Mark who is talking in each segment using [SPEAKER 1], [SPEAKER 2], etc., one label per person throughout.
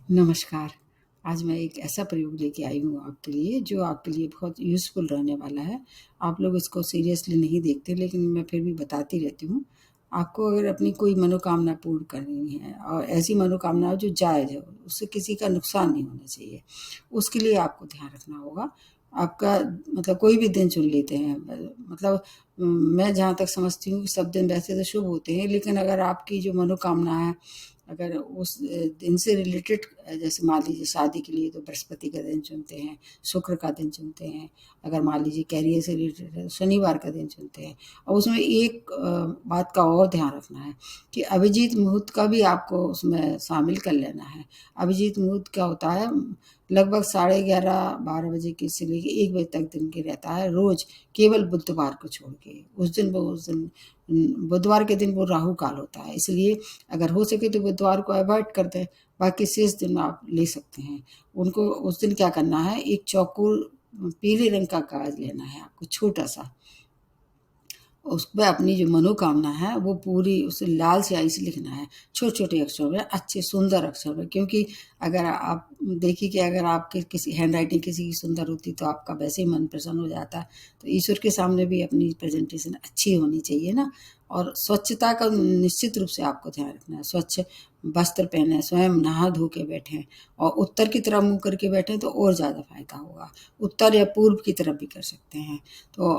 [SPEAKER 1] नमस्कार। आज मैं एक ऐसा प्रयोग लेके आई हूँ आपके लिए, जो आपके लिए बहुत यूज़फुल रहने वाला है। आप लोग इसको सीरियसली नहीं देखते, लेकिन मैं फिर भी बताती रहती हूँ। आपको अगर अपनी कोई मनोकामना पूर्ण करनी है और ऐसी मनोकामना हो जो जायज़ हो, उससे किसी का नुकसान नहीं होना चाहिए, उसके लिए आपको ध्यान रखना होगा। आपका मतलब कोई भी दिन चुन लेते हैं, मतलब मैं जहाँ तक समझती हूँ कि सब दिन वैसे तो शुभ होते हैं, लेकिन अगर आपकी जो मनोकामना है, अगर उस दिन से रिलेटेड, जैसे मान लीजिए शादी के लिए तो बृहस्पति का दिन चुनते हैं, शुक्र का दिन चुनते हैं। अगर मान लीजिए कैरियर से रिलेटेड है, शनिवार का दिन चुनते हैं। और उसमें एक बात का और ध्यान रखना है कि अभिजीत मुहूर्त का भी आपको उसमें शामिल कर लेना है। अभिजीत मुहूर्त क्या होता है, लगभग 11:30-12 बजे के से लेके 1 बजे तक दिन के रहता है, रोज़, केवल बुधवार को छोड़ के। उस दिन बुधवार के दिन वो राहु काल होता है, इसलिए अगर हो सके तो बुधवार को अवॉइड कर दें, बाकी शेष दिन आप ले सकते हैं। उनको उस दिन क्या करना है, एक चौकोर पीले रंग का कागज़ लेना है आपको, छोटा-सा। उसपे अपनी जो मनोकामना है वो पूरी उसे लाल स्याही से लिखना है, छोटे-छोटे अक्षरों में, अच्छे सुंदर अक्षर में। क्योंकि अगर आप देखिए कि अगर आपके किसी हैंडराइटिंग किसी की सुंदर होती तो आपका वैसे ही मन प्रसन्न हो जाता। तो ईश्वर के सामने भी अपनी प्रेज़ेंटेशन अच्छी होनी चाहिए ना। और स्वच्छता का निश्चित रूप से आपको ध्यान रखना है। स्वच्छ वस्त्र पहनें, स्वयं नहा धो के बैठें और उत्तर की तरफ मुँह करके बैठें तो और ज़्यादा फ़ायदा होगा। उत्तर या पूर्व की तरफ भी कर सकते हैं। तो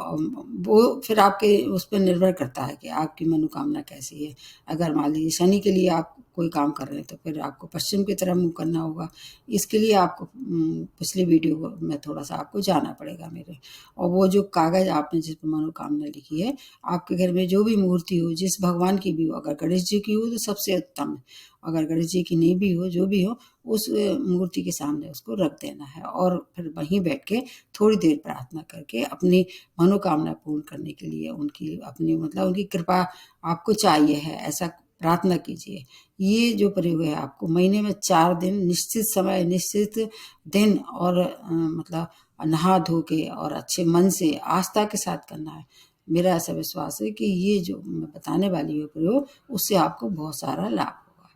[SPEAKER 1] वो फिर आपके उस पे निर्भर करता है कि आपकी मनोकामना कैसी है। अगर मान लीजिए शनि के लिए आप कोई काम कर रहे हैं तो फिर आपको पश्चिम की तरफ मुँह करना होगा। इसके लिए आपको पिछली वीडियो में थोड़ा-सा आपको जाना पड़ेगा मेरे। और वो जो कागज़ आपने जिस पे मनोकामना लिखी है, आपके घर में जो भी मूर्ति हो, जिस भगवान की भी हो, अगर गणेश जी की हो तो सबसे उत्तम है। अगर गणेश जी की नहीं भी हो, जो भी हो, उस मूर्ति के सामने उसको रख देना है और फिर वहीं बैठ के थोड़ी देर प्रार्थना करके अपनी मनोकामना पूर्ण करने के लिए उनकी अपनी मतलब उनकी कृपा आपको चाहिए है, ऐसा प्रार्थना कीजिए। ये जो प्रयोग है आपको महीने में 4 दिन निश्चित समय, निश्चित दिन और मतलब नहा धो के और अच्छे मन से आस्था के साथ करना है। मेरा ऐसा विश्वास है कि ये जो मैं बताने वाली हूँ प्रयोग, उससे आपको बहुत सारा लाभ होगा।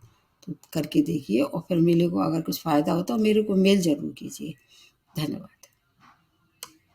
[SPEAKER 1] तो करके देखिए और फिर मेरे को अगर कुछ फ़ायदा हो तो मेरे को मेल ज़रूर कीजिए। धन्यवाद।